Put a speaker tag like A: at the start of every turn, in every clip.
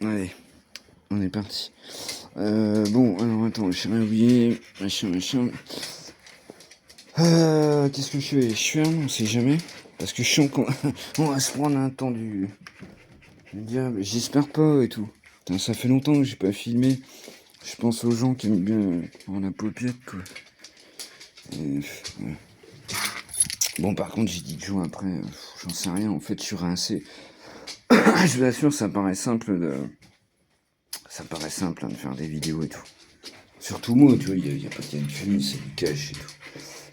A: Allez, on est parti. Bon, alors attends, j'ai rien oublié, machin. Qu'est-ce que je fais? Je ferme, on sait jamais. Parce que je sens qu'on on va se prendre un temps du diable. J'espère pas et tout. Putain, ça fait longtemps que j'ai pas filmé. Je pense aux gens qui aiment bien avoir la paupiette, quoi. Et, ouais. Bon, par contre, j'ai dit de jouer après, j'en sais rien. En fait, je suis rincé. Je vous assure, ça paraît simple hein, de faire des vidéos et tout. Surtout moi, tu vois, il y a pas qu'il y a une famille, c'est du cash et tout.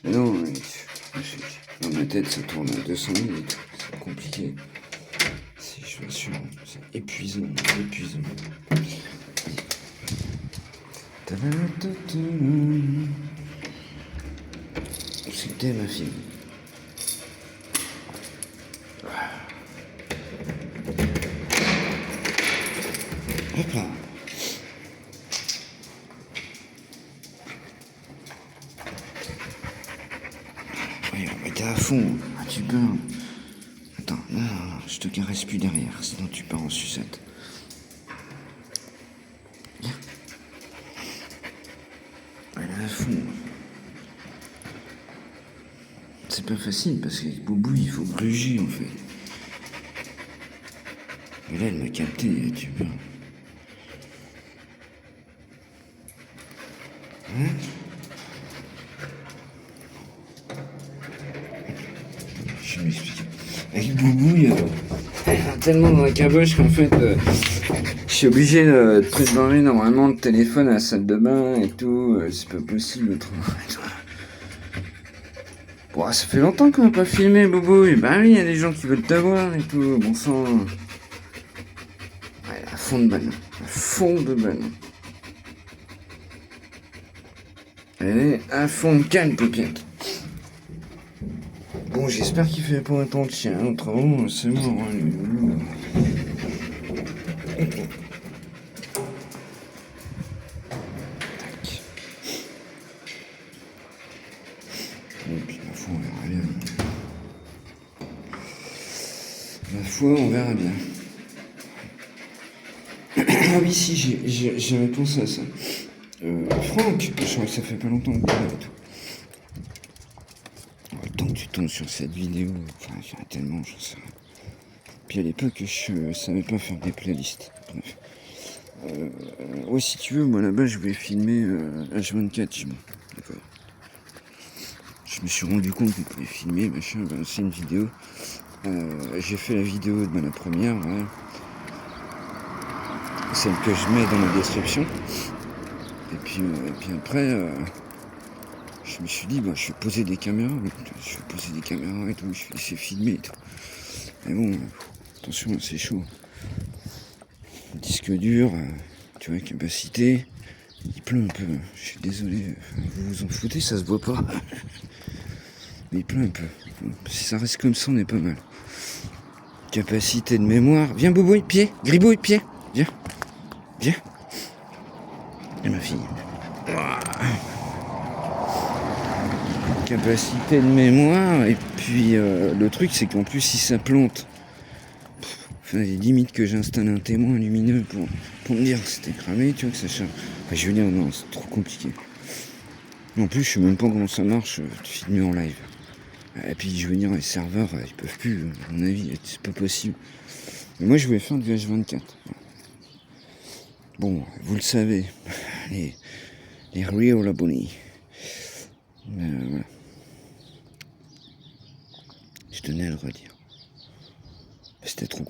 A: Mais non, dans ma tête, ça tourne à 200 000 et tout. C'est compliqué. Je vous assure, c'est épuisant. C'était ma fille. Hop là. Ouais, on va mettre à fond. Ah, tu peux. Attends, non, je te caresse plus derrière, sinon tu pars en sucette. Viens. Elle est à fond. C'est pas facile parce qu'avec Boubou, il faut gruger en fait. Et là, elle m'a capté, tu peux. Hein? Je m'explique. Avec Boubou, il y a tellement dans la caboche qu'en fait, je suis obligé de préparer normalement le téléphone à la salle de bain et tout. C'est pas possible autrement. Bon, ça fait longtemps qu'on n'a pas filmé, Boubou. Et bah oui, il y a des gens qui veulent t'avoir et tout. Bon sang. Ouais, à fond de balle. À fond de balle. Elle est à fond de calme, paupiette. Bon, j'espère qu'il fait pas un temps de chien. Autrement, c'est mort. Hein, les loulous. Tac. Et puis, ma foi, on verra bien. Ma foi, on verra bien. Ah oui, si, j'avais pensé à ça. Franck, je crois que ça fait pas longtemps que tu et tout. Le temps que tu tombes sur cette vidéo, enfin, il y en a tellement, j'en sais rien. Puis à l'époque, je savais pas faire des playlists. Bref. Ouais, si tu veux, moi là-bas, je voulais filmer H24 chez moi. D'accord. Je me suis rendu compte qu'on pouvait filmer, machin, c'est une vidéo. J'ai fait la vidéo de la première, voilà. Celle que je mets dans la description. Et puis après, je me suis dit, bah, je vais poser des caméras et tout, je vais essayer de filmer et tout. Mais bon, attention, c'est chaud. Disque dur, tu vois, capacité, il pleut un peu. Je suis désolé, vous vous en foutez, ça se voit pas. Mais il pleut un peu. Si ça reste comme ça, on est pas mal. Capacité de mémoire. Viens, Boubouille, pied, Gribouille, pied. Viens. Et ma fille. Capacité de mémoire, et puis le truc c'est qu'en plus si ça plante, enfin les limites que j'installe un témoin lumineux pour me dire que c'était cramé, tu vois, que ça charge. Enfin, je veux dire, non, c'est trop compliqué. En plus, je sais même pas comment ça marche de filmer en live. Et puis, je veux dire, les serveurs, ils peuvent plus, à mon avis, c'est pas possible. Mais moi, je voulais faire du H24. Bon, vous le savez, les real abonnés. Voilà. Je tenais à le redire. C'était trop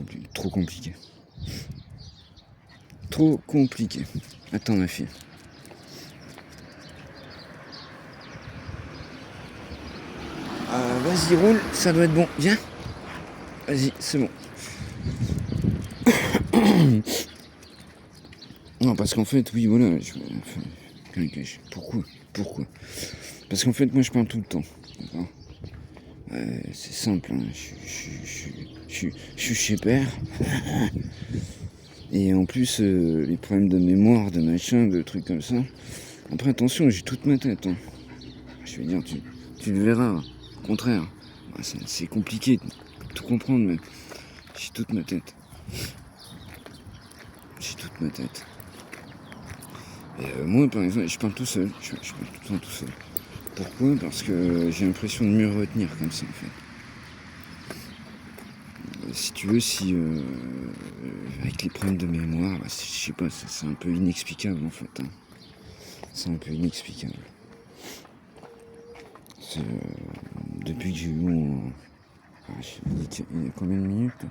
A: compliqué. Trop compliqué. Attends, ma fille. Vas-y, roule, ça doit être bon. Viens. Vas-y, c'est bon. Non, parce qu'en fait, oui, voilà. Pourquoi Parce qu'en fait, moi, je parle tout le temps. D'accord. C'est simple. Hein. Je suis chez père. Et en plus, les problèmes de mémoire, de machin, de trucs comme ça. Après, attention, j'ai toute ma tête. Hein. Je veux dire, tu le verras. Au contraire. C'est compliqué de tout comprendre, mais j'ai toute ma tête. J'ai toute ma tête. Et moi, par exemple, je parle tout seul. Je parle tout le temps tout seul. Pourquoi? Parce que j'ai l'impression de mieux retenir comme ça, en fait. Si tu veux, avec les problèmes de mémoire, je sais pas, c'est un peu inexplicable, en fait. Hein. C'est un peu inexplicable. Depuis que j'ai eu mon... il y a combien de minutes?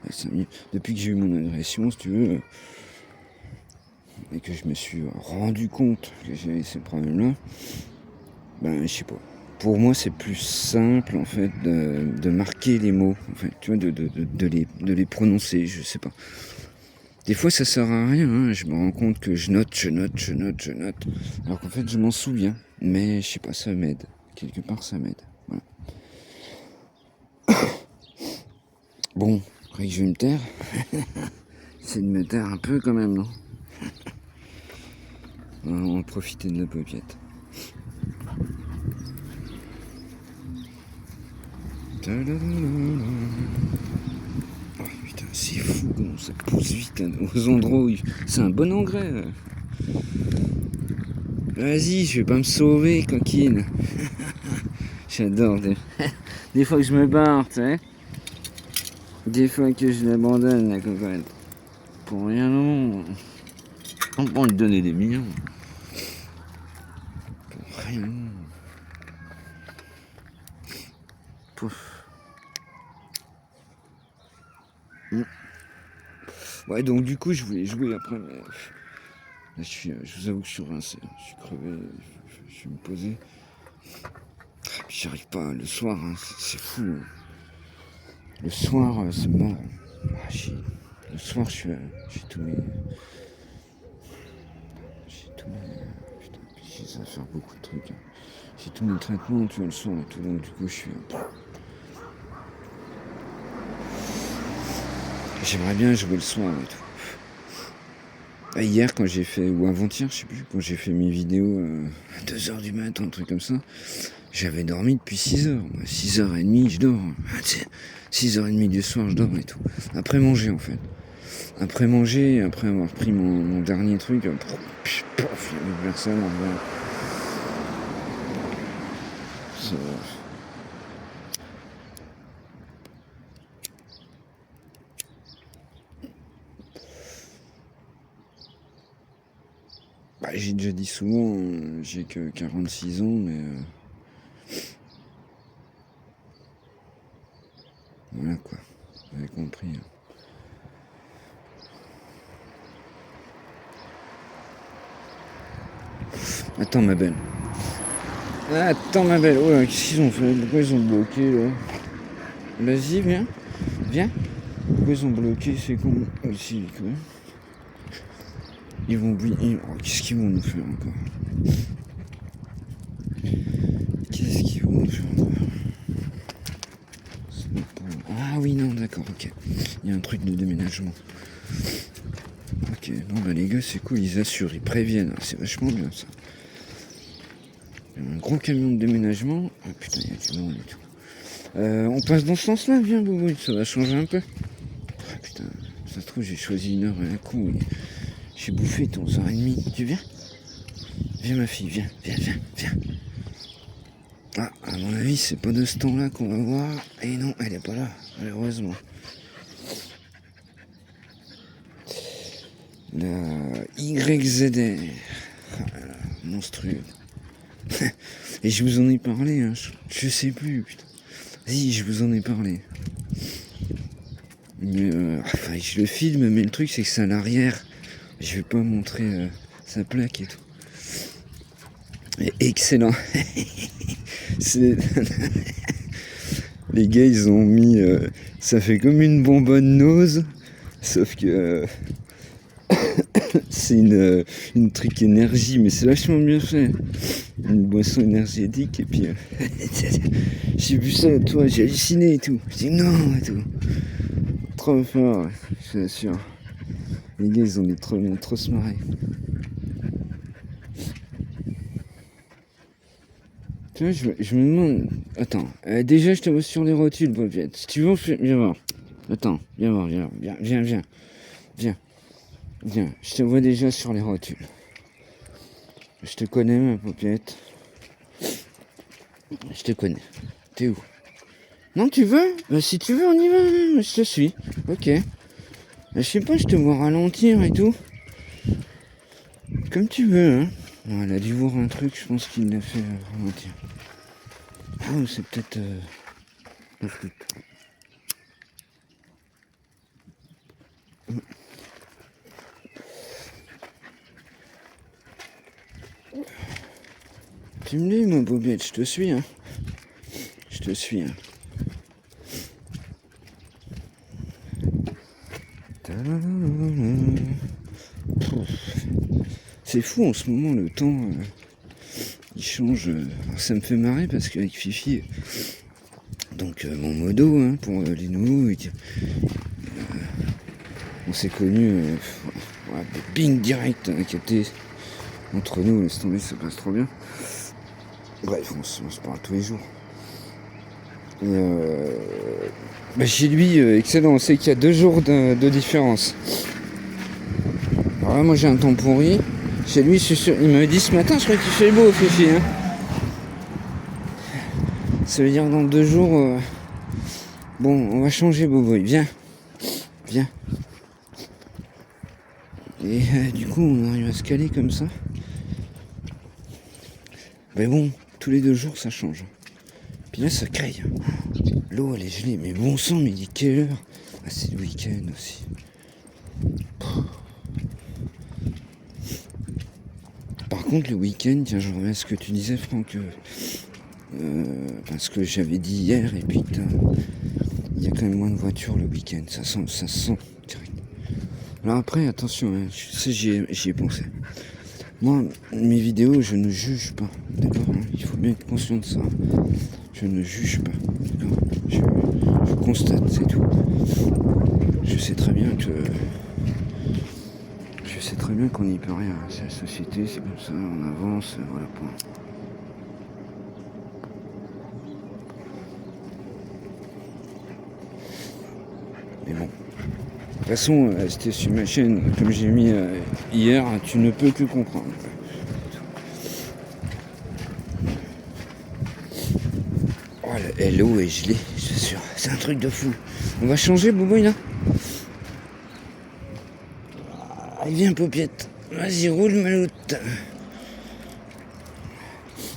A: 5 minutes. Depuis que j'ai eu mon agression, si tu veux, et que je me suis rendu compte que j'avais ces problèmes-là, je sais pas. Pour moi, c'est plus simple, en fait, de marquer les mots, en fait, tu vois, de les prononcer, je sais pas. Des fois, ça sert à rien, hein. Je me rends compte que je note, alors qu'en fait, je m'en souviens, mais je sais pas, ça m'aide. Quelque part, ça m'aide. Voilà. Bon, après que je vais me taire, c'est de me taire un peu quand même, non? On va profiter de la paupiette. Oh putain, c'est fou comment ça pousse vite aux endroits où c'est un bon engrais. Vas-y, je vais pas me sauver, coquine. J'adore des fois que je me barre, tu sais. Des fois que je l'abandonne, la cocotte. Pour rien au monde. On peut lui donner des millions. Pour rien au monde. Pouf. Ouais, donc du coup, je voulais jouer après, mais là, je vous avoue que je suis rincé. Je suis crevé, je vais me poser. Puis j'arrive pas, le soir, hein, c'est fou. Le soir, c'est mort. Le soir, j'ai tous mes... Putain, puis ça va faire beaucoup de trucs. Hein. J'ai tous mes traitements, tu vois, le soir et tout, donc du coup, je suis... J'aimerais bien jouer le soir et tout. Hier, quand j'ai fait, ou avant-hier, je sais plus, quand j'ai fait mes vidéos à 2h du matin, un truc comme ça, j'avais dormi depuis 6h. 6h30, je dors. 6h30 du soir, je dors et tout. Après manger, en fait. Après manger, après avoir pris mon dernier truc, pouf, il n'y a plus personne en vrai. J'ai déjà dit souvent, j'ai que 46 ans, mais voilà quoi, vous avez compris. Hein. Attends ma belle. Oh là, qu'est-ce qu'ils ont fait? Pourquoi ils ont bloqué là? Vas-y, viens. Pourquoi ils ont bloqué? C'est con aussi, quoi. Ils vont... qu'est-ce qu'ils vont nous faire encore? Qu'est-ce qu'ils vont nous faire encore? Ah oui, non, d'accord, ok. Il y a un truc de déménagement. Ok, bon les gars, c'est cool, ils assurent, ils préviennent. C'est vachement bien, ça. Il y a un gros camion de déménagement. Ah putain, il y a du monde et tout. On passe dans ce sens-là, viens, Bobo, ça va changer un peu. Ah putain, ça se trouve, j'ai choisi une heure à un coup. J'ai bouffé ton 11h30. Tu viens? Viens ma fille, viens. Ah, à mon avis, c'est pas de ce temps-là qu'on va voir. Et non, elle est pas là, malheureusement. La YZR. Ah, monstrueux. Et je vous en ai parlé, hein. Je sais plus, putain. Si, je vous en ai parlé. Mais, je le filme, mais le truc, c'est que c'est à l'arrière. Je vais pas montrer sa plaque et tout. Excellent. Les gars, ils ont mis... ça fait comme une bonbonne nose, sauf que... c'est une truc énergie, mais c'est vachement bien fait. Une boisson énergétique, et puis... j'ai vu ça, toi, j'ai halluciné et tout. J'ai dit non, et tout. Trop fort, je t'assure. Les gars, ils ont trop se marrer. Tu vois, je me demande... Attends, déjà je te vois sur les rotules, Bobette. Si tu veux, viens voir. Attends, viens voir, viens. Viens, je te vois déjà sur les rotules. Je te connais, ma paupiette. Je te connais. T'es où? Non, tu veux? Bah, si tu veux, on y va. Je te suis. Ok. Bah, je sais pas, je te vois ralentir et tout. Comme tu veux, hein. Non, elle a dû voir un truc, je pense qu'il l'a fait ralentir. Ah, c'est peut-être la flûte. Tu me dis, ma bobette, je te suis, hein. Je te suis, hein. C'est fou en ce moment, le temps il change. Alors, ça me fait marrer parce qu'avec Fifi, donc mon modo hein, pour les nouveaux, on s'est connus, bing direct, capté entre nous, laisse tomber, ça passe trop bien. Bref, on se parle tous les jours. Et chez lui, excellent, on sait qu'il y a 2 jours de différence. Alors là, moi j'ai un temps pourri. Chez lui, je suis sûr, il m'avait dit ce matin, je crois qu'il fait beau, Fifi. Hein. Ça veut dire dans 2 jours, bon, on va changer, Boboy. Viens, viens. Et du coup, on arrive à se caler comme ça. Mais bon, tous les 2 jours, ça change. Puis là, ça craille. L'eau, elle est gelée. Mais bon sang, mais il est quelle heure? Ah, c'est le week-end aussi. Par contre, le week-end, tiens, je reviens à ce que tu disais, Franck. Parce que j'avais dit hier, et puis il y a quand même moins de voitures le week-end. Ça se sent direct. Alors après, attention, hein, je sais, j'y ai pensé. Moi, mes vidéos, je ne juge pas, d'accord, hein, il faut bien être conscient de ça. Je ne juge pas, d'accord, je constate, c'est tout. Je sais très bien qu'on n'y peut rien. C'est la société, c'est comme ça, on avance, voilà, point. Mais bon. De toute façon, c'était sur ma chaîne, comme j'ai mis hier, tu ne peux que comprendre. Oh, l'eau est gelée, je suis sûr. C'est un truc de fou. On va changer, Boboy, là? Allez, viens, paupiette. Vas-y, roule, maloute.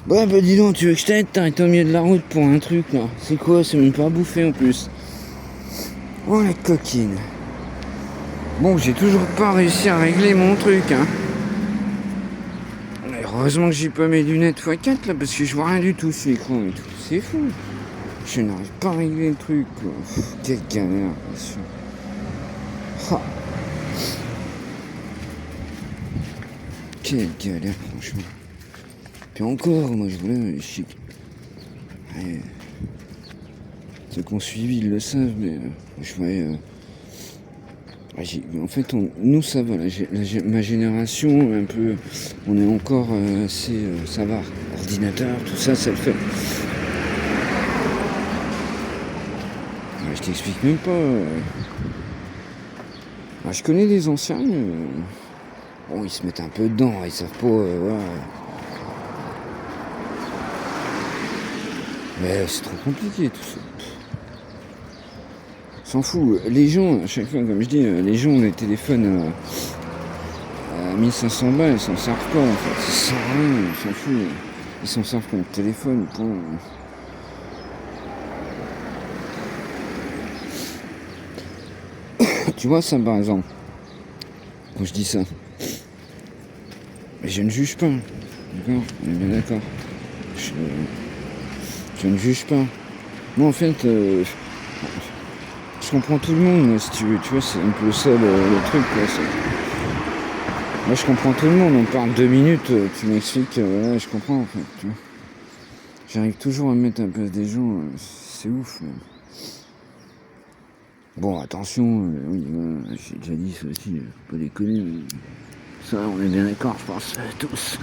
A: Bah, dis donc, tu veux que je t'aide? T'arrêtes au milieu de la route pour un truc, là. C'est quoi? C'est même pas bouffé, en plus. Oh, la coquine. Bon, j'ai toujours pas réussi à régler mon truc, hein. Heureusement que j'ai pas mes lunettes x4 là, parce que je vois rien du tout sur l'écran et tout. C'est fou. Je n'arrive pas à régler le truc, quoi. Quelle galère, bien sûr. Ah. Quelle galère, franchement. Puis encore, moi je voulais. Ouais. Ceux qui ont suivi, ils le savent, mais je voyais. En fait, nous ça va, ma génération, un peu, on est encore assez, ça va, ordinateur, tout ça, ça le fait. Je t'explique même pas. Je connais des anciens, mais bon, ils se mettent un peu dedans, ils savent pas, voilà. Mais c'est trop compliqué tout ça. S'en fout. Les gens, à chaque fois, comme je dis, les gens ont des téléphones à 1500 balles, ils s'en servent pas en fait. Ça sert à rien, ils s'en foutent. Ils s'en servent comme téléphone, point. Tu vois ça par exemple, quand je dis ça, mais je ne juge pas, d'accord? On est bien d'accord. Je ne juge pas. Moi en fait, je comprends tout le monde, si tu veux, tu vois, c'est un peu ça le truc, quoi. Moi je comprends tout le monde, on parle 2 minutes, tu m'expliques, voilà, je comprends en fait, tu vois. J'arrive toujours à me mettre à la place des gens, c'est ouf. Mais... Bon, attention, oui, j'ai déjà dit ça aussi, pas déconner, mais ça, on est bien d'accord, je pense, tous.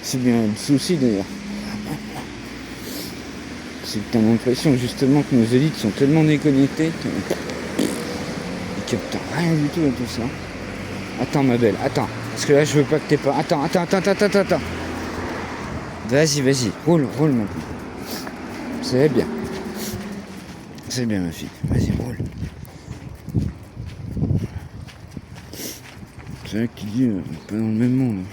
A: C'est bien le souci d'ailleurs. c'est que t'as l'impression justement que nos élites sont tellement déconnectées qu'ils captent rien du tout à tout ça. Attends ma belle, attends. Parce que là je veux pas que t'aies pas. Attends. Vas-y, roule ma fille. C'est bien. C'est bien ma fille. Vas-y, roule. C'est vrai qu'il dit pas dans le même monde.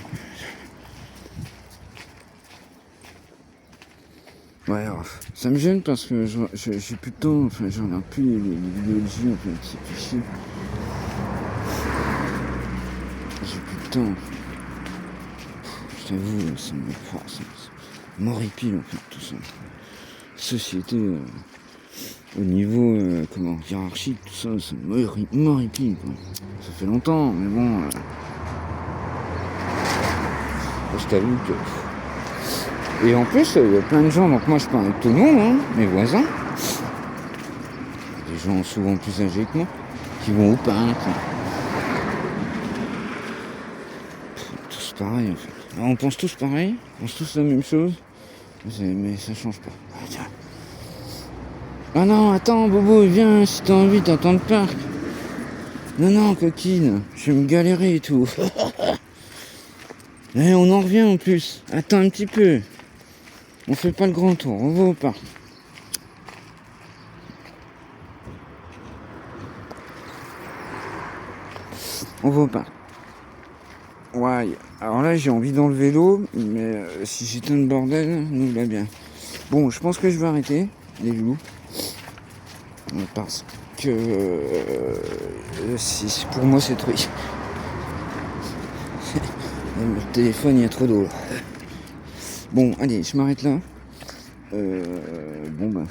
A: Ouais, alors, ça me gêne parce que j'ai plus de temps, enfin je regarde plus les vidéos de jus, en fait, c'est plus chiant. J'ai plus de temps. Je t'avoue, ça m'horripile en fait tout ça. Société au niveau hiérarchique, tout ça, ça m'horripile quoi. Ça fait longtemps, mais bon. Je t'avoue que. Et en plus, il y a plein de gens, donc moi je parle avec tout le monde, hein, mes voisins. Des gens souvent plus âgés que moi, qui vont au parc. Tous pareil en fait. Alors, on pense tous pareil, on pense tous la même chose, mais ça change pas. Ah, tiens. Ah non, attends Bobo, viens, si t'as envie, t'attends le parc. Non, coquine, je vais me galérer et tout. Et on en revient en plus. Attends un petit peu. On fait pas le grand tour, on va au parc. On va au parc. Ouais, alors là j'ai envie d'enlever l'eau, mais si j'étais un bordel, nous va bien. Bon, je pense que je vais arrêter les loups. Parce que pour moi c'est trop. Le téléphone, il y a trop d'eau là. Bon, allez, je m'arrête là. Bon ben,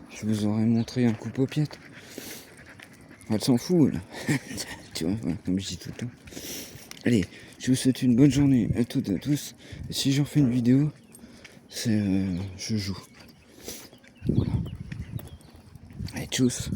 A: je vous aurais montré un coup aux piètes. Elle s'en fout là. Tu vois, voilà, comme je dis tout le temps. Allez, je vous souhaite une bonne journée à toutes et à tous. Et si j'en fais une vidéo, c'est je joue. Voilà. Allez, tchuss.